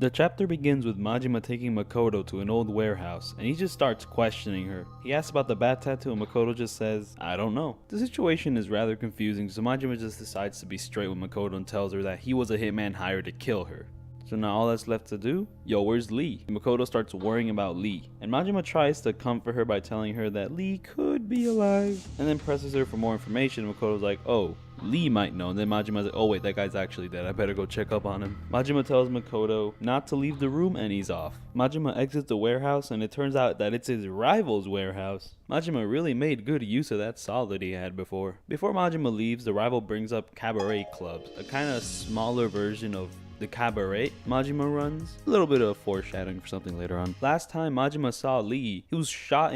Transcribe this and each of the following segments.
The chapter begins with Majima taking Makoto to an old warehouse, and he just starts questioning her. He asks about the bat tattoo and Makoto just says, I don't know. The situation is rather confusing, so Majima just decides to be straight with Makoto and tells her that he was a hitman hired to kill her. So now all that's left to do? Yo, where's Lee? Makoto starts worrying about Lee, and Majima tries to comfort her by telling her that Lee could be alive, and then presses her for more information. Makoto's like, oh, Lee might know, and then Majima's like, oh wait, that guy's actually dead, I better go check up on him. Majima tells Makoto not to leave the room, and he's off. Majima exits the warehouse, and it turns out that it's his rival's warehouse. Majima really made good use of that saw that he had before. Before Majima leaves, the rival brings up cabaret clubs, a kind of smaller version of the cabaret Majima runs. A little bit of foreshadowing for something later on. Last time Majima saw Lee, he was shot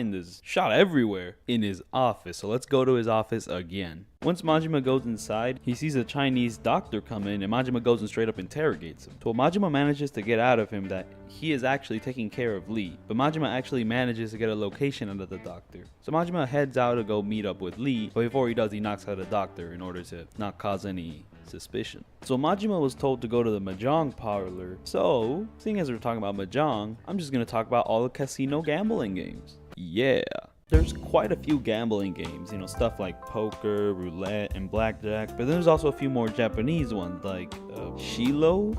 everywhere in his office. So let's go to his office again. Once Majima goes inside, he sees a Chinese doctor come in, and Majima goes and straight up interrogates him. So Majima manages to get out of him that he is actually taking care of Lee, but Majima actually manages to get a location out of the doctor. So Majima heads out to go meet up with Lee, but before he does, he knocks out the doctor in order to not cause any suspicion. So Majima was told to go to the mahjong parlor. So, seeing as we're talking about mahjong, I'm just gonna talk about all the casino gambling games. Yeah. There's quite a few gambling games, you know, stuff like poker, roulette, and blackjack, but then there's also a few more Japanese ones like Chilo,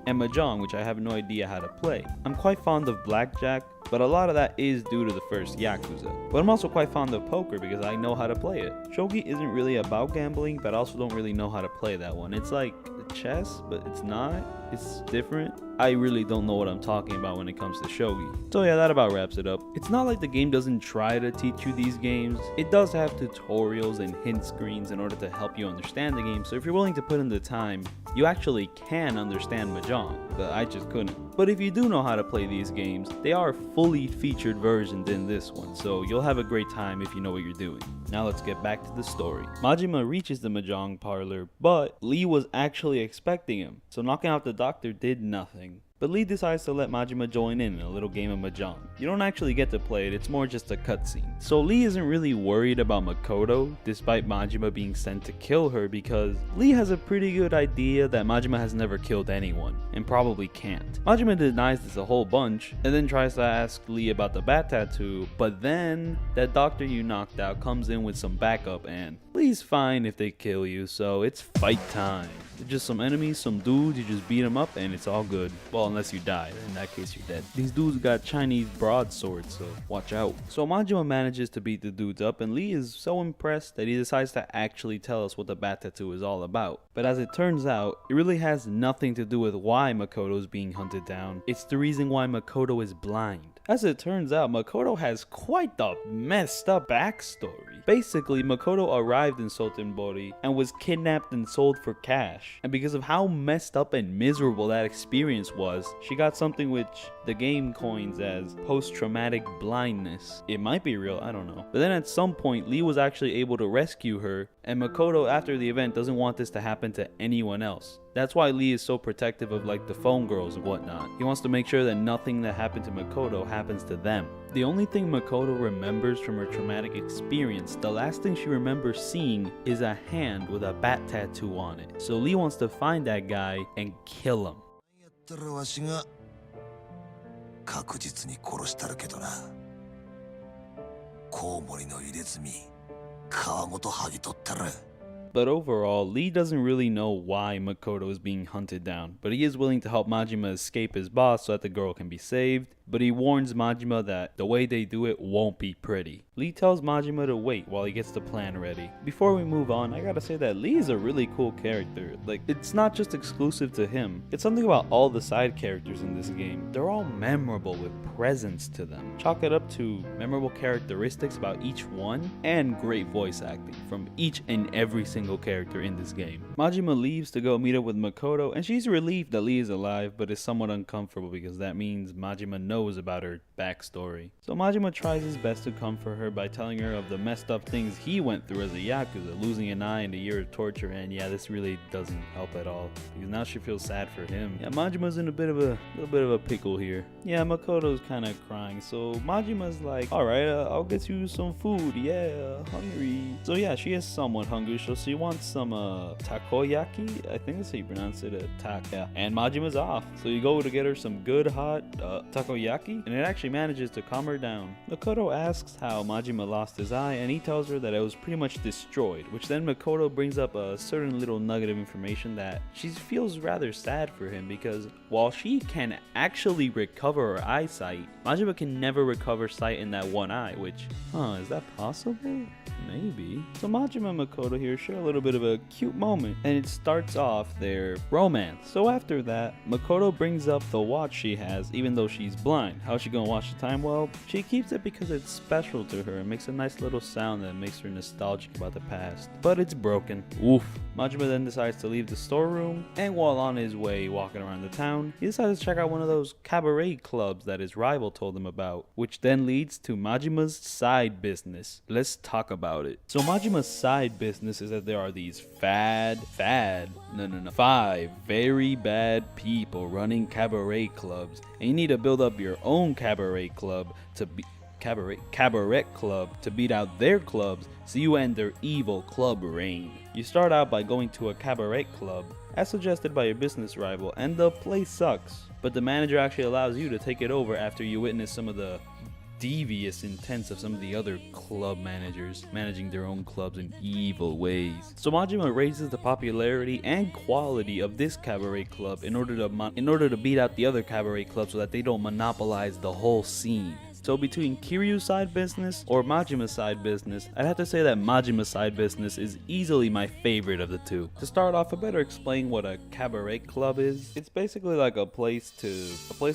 and Mahjong, which I have no idea how to play. I'm quite fond of blackjack, but a lot of that is due to the first Yakuza. But I'm also quite fond of poker because I know how to play it. Shogi isn't really about gambling, but I also don't really know how to play that one. It's like chess, but it's not. It's different. I really don't know what I'm talking about when it comes to shogi. So yeah, that about wraps it up. It's not like the game doesn't try to teach you these games. It does have tutorials and hint screens in order to help you understand the game, so if you're willing to put in the time, you actually can understand Mahjong, but I just couldn't. But if you do know how to play these games, they are fully featured versions in this one, so you'll have a great time if you know what you're doing. Now let's get back to the story. Majima reaches the Mahjong parlor, but Lee was actually expecting him, so knocking out the doctor did nothing. But Lee decides to let Majima join in a little game of Mahjong. You don't actually get to play it, it's more just a cutscene. So Lee isn't really worried about Makoto, despite Majima being sent to kill her, because Lee has a pretty good idea that Majima has never killed anyone, and probably can't. Majima denies this a whole bunch, and then tries to ask Lee about the bat tattoo, but then that doctor you knocked out comes in with some backup, and Lee's fine if they kill you, so it's fight time. They're just some enemies, some dudes, you just beat them up and it's all good. Well, unless you die, in that case you're dead. These dudes got Chinese broadswords, so watch out. So Majima manages to beat the dudes up, and Lee is so impressed that he decides to actually tell us what the bat tattoo is all about. But as it turns out, it really has nothing to do with why Makoto is being hunted down. It's the reason why Makoto is blind. As it turns out, Makoto has quite the messed up backstory. Basically, Makoto arrived in Sotenbori and was kidnapped and sold for cash. And because of how messed up and miserable that experience was, she got something which the game coins as post-traumatic blindness. It might be real, I don't know. But then at some point, Lee was actually able to rescue her, and Makoto after the event doesn't want this to happen to anyone else. That's why Lee is so protective of like the phone girls and whatnot. He wants to make sure that nothing that happened to Makoto happens to them. The only thing Makoto remembers from her traumatic experience, the last thing she remembers seeing is a hand with a bat tattoo on it. So Lee wants to find that guy and kill him. 確実に殺したるけどな。コウモリの入れ墨、皮ごと剥ぎ取ったる。 But overall, Lee doesn't really know why Makoto is being hunted down, but he is willing to help Majima escape his boss so that the girl can be saved. But he warns Majima that the way they do it won't be pretty. Lee tells Majima to wait while he gets the plan ready. Before we move on, I gotta say that Lee is a really cool character. Like, it's not just exclusive to him. It's something about all the side characters in this game. They're all memorable with presence to them. Chalk it up to memorable characteristics about each one and great voice acting from each and every single single character in this game. Majima leaves to go meet up with Makoto, and she's relieved that Lee is alive, but is somewhat uncomfortable because that means Majima knows about her backstory. So Majima tries his best to comfort her by telling her of the messed up things he went through as a Yakuza, losing an eye and a year of torture, and yeah, this really doesn't help at all, because now she feels sad for him. Yeah, Majima's in a little bit of a pickle here. Yeah, Makoto's kind of crying, so Majima's like, alright, I'll get you some food, yeah, hungry. So yeah, she is somewhat hungry, so she wants some takoyaki, I think that's how you pronounce it, yeah. And Majima's off, so you go to get her some good hot takoyaki, and it actually manages to calm her down. Makoto asks how Majima lost his eye, and he tells her that it was pretty much destroyed, which then Makoto brings up a certain little nugget of information that she feels rather sad for him, because while she can actually recover her eyesight, Majima can never recover sight in that one eye, which, is that possible? Maybe. So Majima and Makoto here share a little bit of a cute moment, and it starts off their romance. So after that, Makoto brings up the watch she has, even though she's blind. How's she gonna watch the time? Well, she keeps it because it's special to her and makes a nice little sound that makes her nostalgic about the past. But it's broken. Oof. Majima then decides to leave the storeroom, and while on his way walking around the town, he decides to check out one of those cabaret clubs that his rival told him about, which then leads to Majima's side business. Let's talk about it. So Majima's side business is that there are these five very bad people running cabaret clubs, and you need to build up your own cabaret club to be cabaret club to beat out their clubs, so you end their evil club reign. You start out by going to a cabaret club as suggested by your business rival, and the place sucks, but the manager actually allows you to take it over after you witness some of the devious intents of some of the other club managers managing their own clubs in evil ways. So Majima raises the popularity and quality of this cabaret club in order to beat out the other cabaret clubs so that they don't monopolize the whole scene. So between Kiryu's side business or Majima's side business, I'd have to say that Majima's side business is easily my favorite of the two. To start off, I better explain what a cabaret club is. It's basically like a place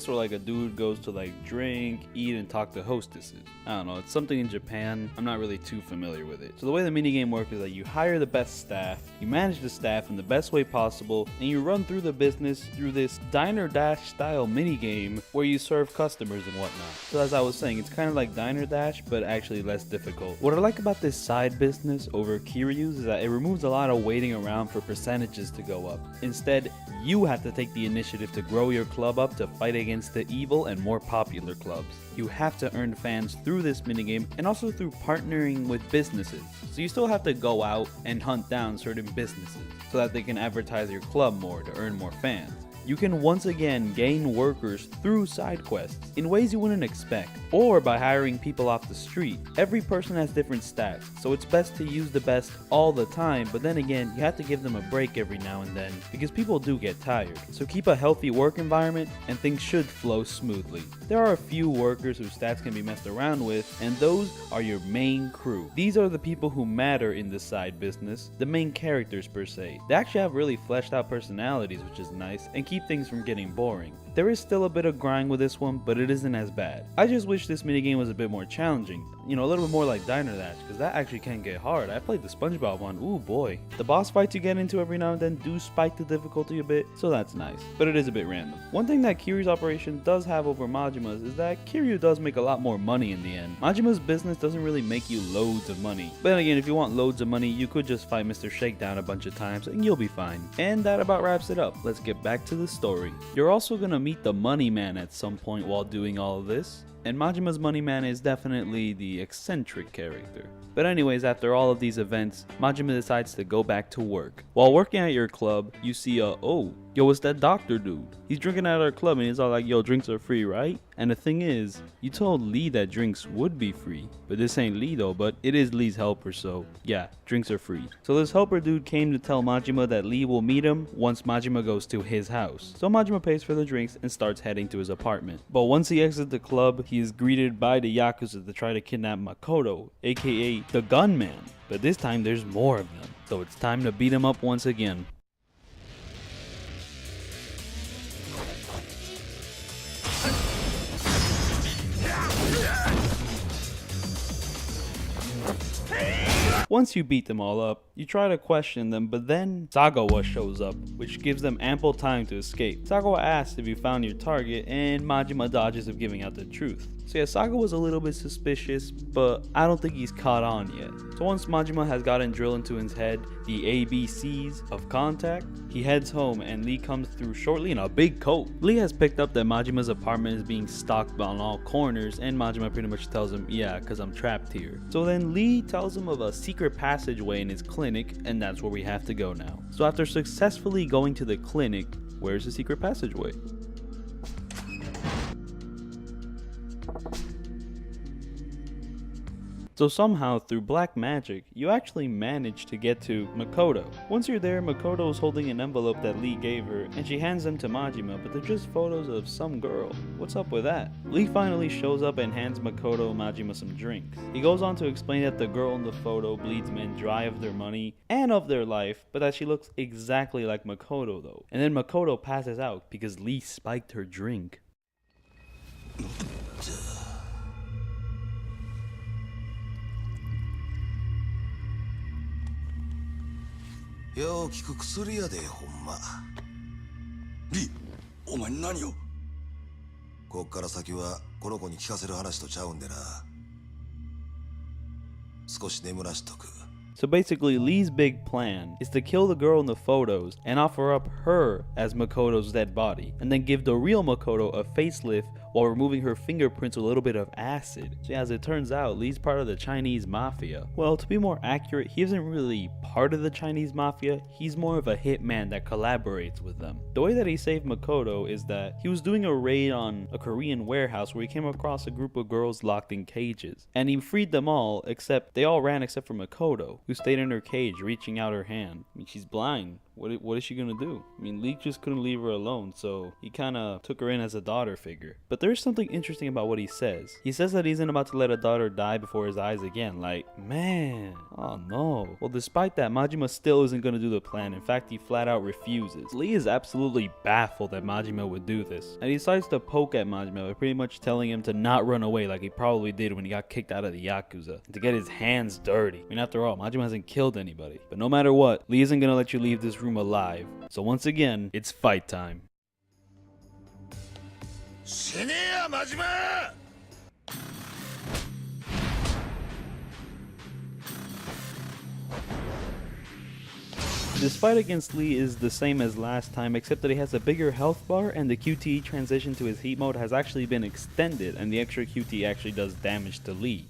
where like a dude goes to like drink, eat, and talk to hostesses. I don't know, it's something in Japan. I'm not really too familiar with it. So the way the minigame works is that you hire the best staff, you manage the staff in the best way possible, and you run through the business through this Diner Dash style minigame where you serve customers and whatnot. So as I was saying, it's kind of like Diner Dash, but actually less difficult. What I like about this side business over Kiryu's is that it removes a lot of waiting around for percentages to go up. Instead, you have to take the initiative to grow your club up to fight against the evil and more popular clubs. You have to earn fans through this minigame and also through partnering with businesses. So you still have to go out and hunt down certain businesses so that they can advertise your club more to earn more fans. You can once again gain workers through side quests in ways you wouldn't expect, or by hiring people off the street. Every person has different stats, so it's best to use the best all the time, but then again, you have to give them a break every now and then, because people do get tired. So keep a healthy work environment, and things should flow smoothly. There are a few workers whose stats can be messed around with, and those are your main crew. These are the people who matter in this side business, the main characters per se. They actually have really fleshed out personalities, which is nice, and keep things from getting boring. There is still a bit of grind with this one, but it isn't as bad. I just wish this minigame was a bit more challenging. You know, a little bit more like Diner Dash, because that actually can get hard. I played the SpongeBob one, ooh boy. The boss fights you get into every now and then do spike the difficulty a bit, so that's nice. But it is a bit random. One thing that Kiryu's operation does have over Majima's is that Kiryu does make a lot more money in the end. Majima's business doesn't really make you loads of money. But then again, if you want loads of money, you could just fight Mr. Shakedown a bunch of times and you'll be fine. And that about wraps it up. Let's get back to the story. You're also gonna meet the money man at some point while doing all of this. And Majima's money man is definitely the eccentric character. But anyways, after all of these events, Majima decides to go back to work. While working at your club, you see yo, it's that doctor dude. He's drinking at our club and he's all like, yo, drinks are free, right? And the thing is, you told Lee that drinks would be free. But this ain't Lee though, but it is Lee's helper, so yeah, drinks are free. So this helper dude came to tell Majima that Lee will meet him once Majima goes to his house. So Majima pays for the drinks and starts heading to his apartment. But once he exits the club, he is greeted by the Yakuza to try to kidnap Makoto, aka the gunman. But this time there's more of them, so it's time to beat him up once again. Once you beat them all up, You try to question them, but then Sagawa shows up, which gives them ample time to escape. Sagawa asks if you found your target, and Majima dodges of giving out the truth. So yeah, Sagawa's a little bit suspicious, but I don't think he's caught on yet. So once Majima has gotten drilled into his head the ABCs of contact, he heads home and Lee comes through shortly in a big coat. Lee has picked up that Majima's apartment is being stalked on all corners, and Majima pretty much tells him, yeah, cause I'm trapped here. So then Lee tells him of a secret passageway in his clinic, and that's where we have to go now. So after successfully going to the clinic, where's the secret passageway? So somehow, through black magic, you actually manage to get to Makoto. Once you're there, Makoto is holding an envelope that Lee gave her, and she hands them to Majima, but they're just photos of some girl. What's up with that? Lee finally shows up and hands Makoto and Majima some drinks. He goes on to explain that the girl in the photo bleeds men dry of their money and of their life, but that she looks exactly like Makoto though. And then Makoto passes out because Lee spiked her drink. よう聞く薬やでほんま。リ、お前何を？こっから先はこの子に聞かせる話とちゃうんでな。少し眠らしとく。 So basically, Lee's big plan is to kill the girl in the photos and offer up her as Makoto's dead body, and then give the real Makoto a facelift while removing her fingerprints with a little bit of acid. So yeah, as it turns out, Lee's part of the Chinese mafia. Well, to be more accurate, he isn't really part of the Chinese mafia, he's more of a hitman that collaborates with them. The way that he saved Makoto is that he was doing a raid on a Korean warehouse where he came across a group of girls locked in cages, and he freed them all, except they all ran except for Makoto, who stayed in her cage, reaching out her hand. I mean, she's blind. What is she gonna do? I mean, Lee just couldn't leave her alone, so he kinda took her in as a daughter figure. But there's something interesting about what he says. He says that he isn't about to let a daughter die before his eyes again. Like, man, oh no. Well, despite that, Majima still isn't gonna do the plan. In fact, he flat out refuses. Lee is absolutely baffled that Majima would do this, and he decides to poke at Majima by pretty much telling him to not run away like he probably did when he got kicked out of the Yakuza, and to get his hands dirty. I mean, after all, Majima hasn't killed anybody. But no matter what, Lee isn't gonna let you leave this room alive. So once again, it's fight time. This fight against Lee is the same as last time, except that he has a bigger health bar, and the QTE transition to his heat mode has actually been extended, and the extra QTE actually does damage to Lee.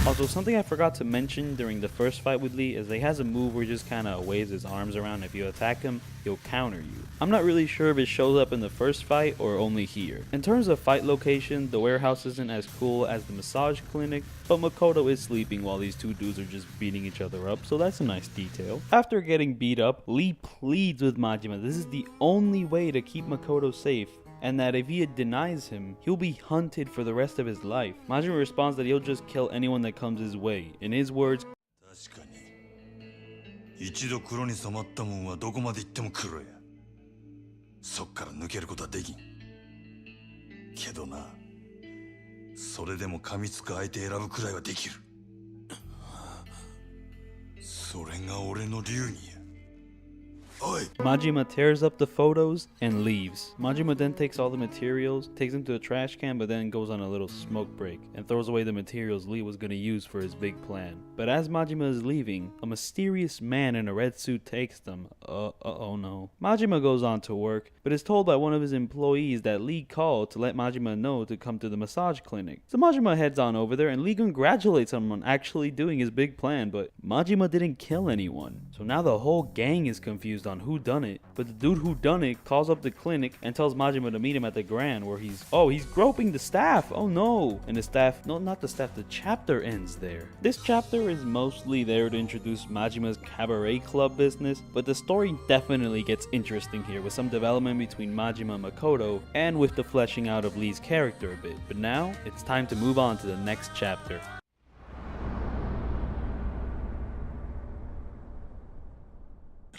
Also, something I forgot to mention during the first fight with Lee is that he has a move where he just kind of waves his arms around. If you attack him, he'll counter you. I'm not really sure if it shows up in the first fight or only here. In terms of fight location, the warehouse isn't as cool as the massage clinic, but Makoto is sleeping while these two dudes are just beating each other up, so that's a nice detail. After getting beat up, Lee pleads with Majima this is the only way to keep Makoto safe, and that if he denies him, he'll be hunted for the rest of his life. Majima responds that he'll just kill anyone that comes his way. In his words, 確かに一度黒に染まったもんはどこまで行っても黒や。そっから抜けることはできん。けどな、それでも噛みつく相手選ぶくらいはできる。それが俺の流儀や。 Majima tears up the photos and leaves. Majima then takes all the materials, takes them to a trash can, but then goes on a little smoke break and throws away the materials Lee was going to use for his big plan. But as Majima is leaving, a mysterious man in a red suit takes them. Oh no. Majima goes on to work, but is told by one of his employees that Lee called to let Majima know to come to the massage clinic. So Majima heads on over there, and Lee congratulates him on actually doing his big plan, but Majima didn't kill anyone. So now the whole gang is confused on who done it, but the dude who done it calls up the clinic and tells Majima to meet him at the Grand, where he's groping the staff. Oh no. And the staff, no, not the staff, the chapter ends there. This chapter is mostly there to introduce Majima's cabaret club business, but the story definitely gets interesting here with some development between Majima and Makoto, and with the fleshing out of Lee's character a bit. But now it's time to move on to the next chapter.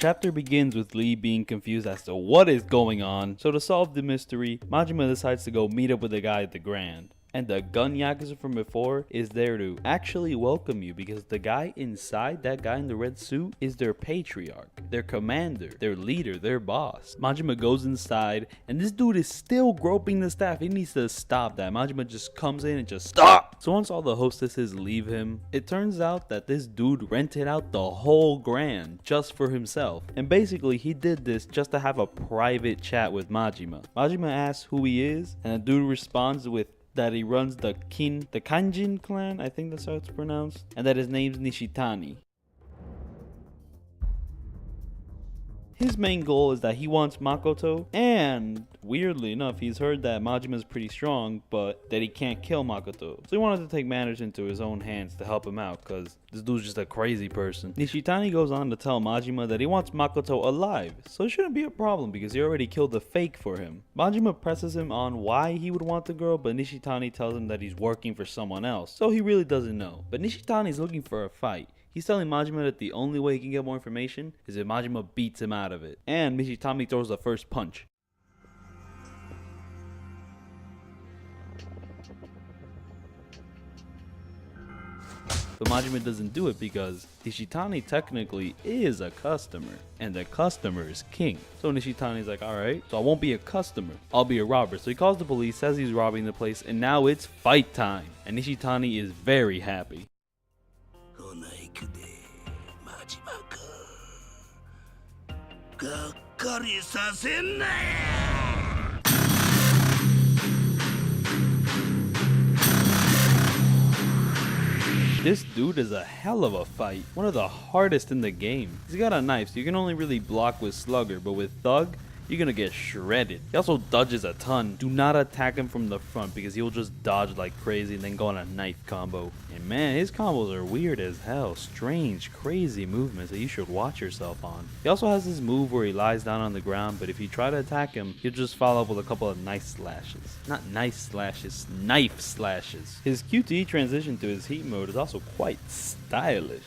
chapter begins with Lee being confused as to what is going on, so to solve the mystery, Majima decides to go meet up with the guy at the Grand. And the gun Yakuza from before is there to actually welcome you because the guy inside, that guy in the red suit, is their patriarch, their commander, their leader, their boss. Majima goes inside and this dude is still groping the staff. He needs to stop that. Majima just comes in and just stop. So once all the hostesses leave him, it turns out that this dude rented out the whole Grand just for himself. And basically he did this just to have a private chat with Majima. Majima asks who he is and the dude responds with that he runs the Kanjin clan, I think that's how it's pronounced, and that his name's Nishitani. His main goal is that he wants Makoto, and weirdly enough, he's heard that Majima is pretty strong, but that he can't kill Makoto. So he wanted to take matters into his own hands to help him out, cause this dude's just a crazy person. Nishitani goes on to tell Majima that he wants Makoto alive, so it shouldn't be a problem because he already killed the fake for him. Majima presses him on why he would want the girl, but Nishitani tells him that he's working for someone else, so he really doesn't know. But Nishitani's looking for a fight. He's telling Majima that the only way he can get more information is if Majima beats him out of it. And Nishitani throws the first punch. But Majima doesn't do it because Nishitani technically is a customer, and the customer is king. So Nishitani's like, alright, so I won't be a customer, I'll be a robber. So he calls the police, says he's robbing the place, and now it's fight time. And Nishitani is very happy. This dude is a hell of a fight, one of the hardest in the game. He's got a knife, so you can only really block with Slugger, but with Thug, you're gonna get shredded. He also dodges a ton. Do not attack him from the front because he'll just dodge like crazy and then go on a knife combo. And man, his combos are weird as hell. Strange, crazy movements that you should watch yourself on. He also has this move where he lies down on the ground, but if you try to attack him, he'll just follow up with a couple of nice slashes. Not nice slashes, knife slashes. His QTE transition to his heat mode is also quite stylish.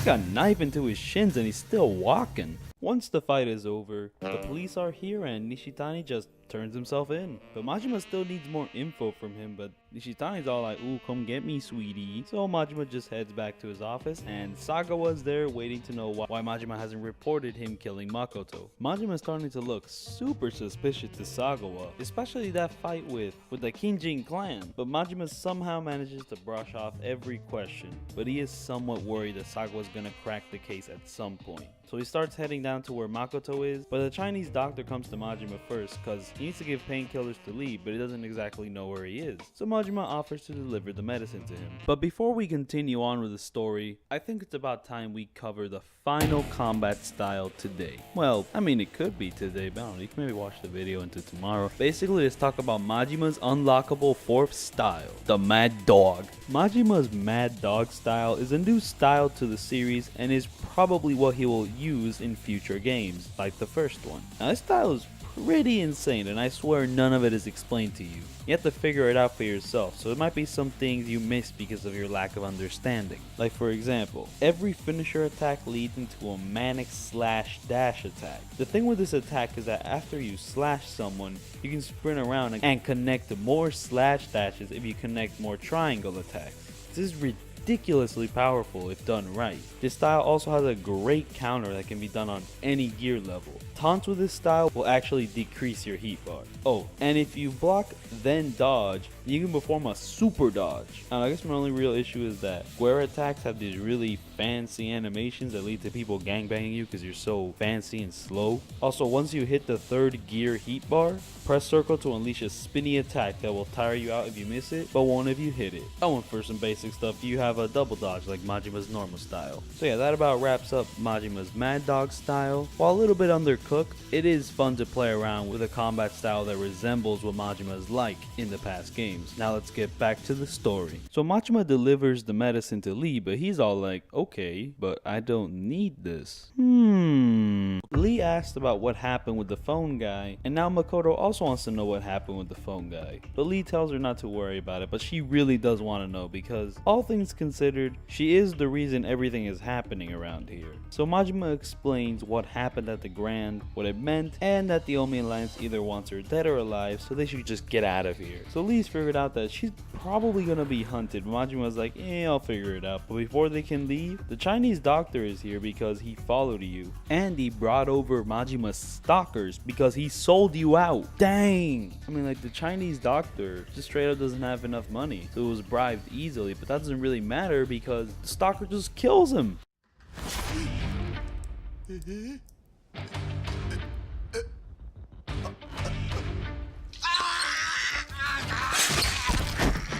Got a knife into his shins and he's still walking. Once the fight is over, the police are here and Nishitani just turns himself in. But Majima still needs more info from him, but Nishitani's all like, ooh, come get me, sweetie. So Majima just heads back to his office and Sagawa's there waiting to know why Majima hasn't reported him killing Makoto. Majima's starting to look super suspicious to Sagawa, especially that fight with the Kinjin clan. But Majima somehow manages to brush off every question, but he is somewhat worried that Sagawa's gonna crack the case at some point. So he starts heading down to where Makoto is, but the Chinese doctor comes to Majima first because he needs to give painkillers to Lee, but he doesn't exactly know where he is. So Majima offers to deliver the medicine to him. But before we continue on with the story, I think it's about time we cover the final combat style today. Well, I mean, it could be today, but I don't know, you can maybe watch the video into tomorrow. Basically, let's talk about Majima's unlockable fourth style, the Mad Dog. Majima's Mad Dog style is a new style to the series and is probably what he will use in future games, like the first one. Now, this style is pretty insane, and I swear none of it is explained to you. You have to figure it out for yourself, so it might be some things you missed because of your lack of understanding. Like for example, every finisher attack leads into a manic slash dash attack. The thing with this attack is that after you slash someone, you can sprint around and connect more slash dashes if you connect more triangle attacks. This is ridiculously powerful if done right. This style also has a great counter that can be done on any gear level. Taunts with this style will actually decrease your heat bar. Oh, and if you block then dodge, you can perform a super dodge. Now I guess my only real issue is that square attacks have these really fancy animations that lead to people gangbanging you because you're so fancy and slow. Also, once you hit the third gear heat bar, press circle to unleash a spinny attack that will tire you out if you miss it, but won't if you hit it. I went for some basic stuff. You have have a double dodge like Majima's normal style. So yeah, that about wraps up Majima's Mad Dog style. While a little bit undercooked, it is fun to play around with a combat style that resembles what Majima is like in the past games. Now let's get back to the story. So Majima delivers the medicine to Lee, but he's all like, okay, but I don't need this. Lee asked about what happened with the phone guy, and now Makoto also wants to know what happened with the phone guy. But Lee tells her not to worry about it, but she really does want to know because, all things considered, she is the reason everything is happening around here. So Majima explains what happened at the Grand, what it meant, and that the Omi Alliance either wants her dead or alive, so they should just get out of here. So Lee's figured out that she's probably gonna be hunted. Majima's like, I'll figure it out. But before they can leave, the Chinese doctor is here because he followed you. And he brought over Majima's stalkers because he sold you out. Dang! I mean, like, the Chinese doctor just straight up doesn't have enough money, so it was bribed easily, but that doesn't really matter because the stalker just kills him.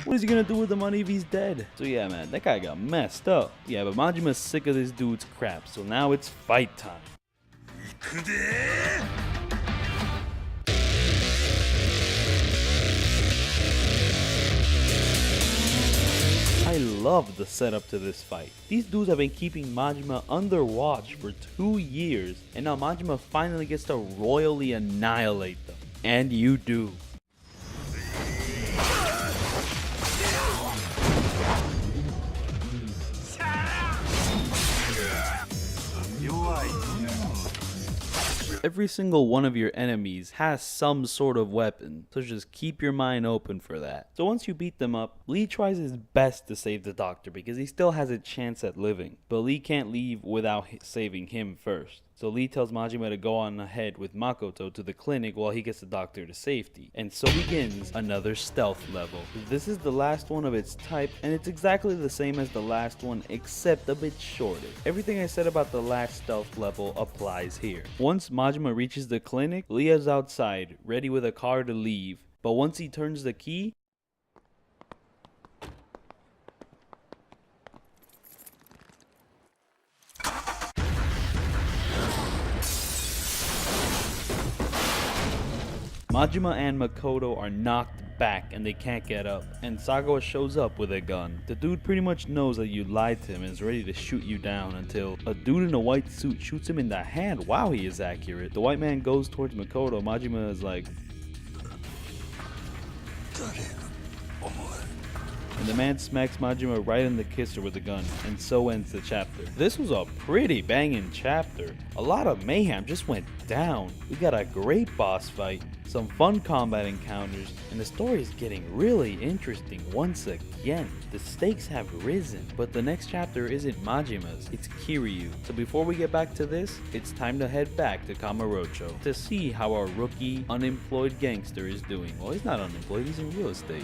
What is he gonna do with the money if he's dead? So yeah, man, that guy got messed up. Yeah, but Majima's sick of this dude's crap, so now it's fight time. I love the setup to this fight. These dudes have been keeping Majima under watch for 2 years, and now Majima finally gets to royally annihilate them. And you do. Every single one of your enemies has some sort of weapon, so just keep your mind open for that. So once you beat them up, Lee tries his best to save the doctor because he still has a chance at living. But Lee can't leave without saving him first. So Lee tells Majima to go on ahead with Makoto to the clinic while he gets the doctor to safety. And so begins another stealth level. This is the last one of its type, and it's exactly the same as the last one except a bit shorter. Everything I said about the last stealth level applies here. Once Majima reaches the clinic, Lee is outside, ready with a car to leave. But once he turns the key, Majima and Makoto are knocked back and they can't get up, and Sagawa shows up with a gun. The dude pretty much knows that you lied to him and is ready to shoot you down until a dude in a white suit shoots him in the hand. Wow, he is accurate. The white man goes towards Makoto. Majima is like, and the man smacks Majima right in the kisser with a gun, and so ends the chapter. This was a pretty banging chapter. A lot of mayhem just went down. We got a great boss fight, some fun combat encounters, and the story is getting really interesting once again. The stakes have risen, but the next chapter isn't Majima's, it's Kiryu. So before we get back to this, it's time to head back to Kamurocho to see how our rookie, unemployed gangster is doing. Well, he's not unemployed, he's in real estate.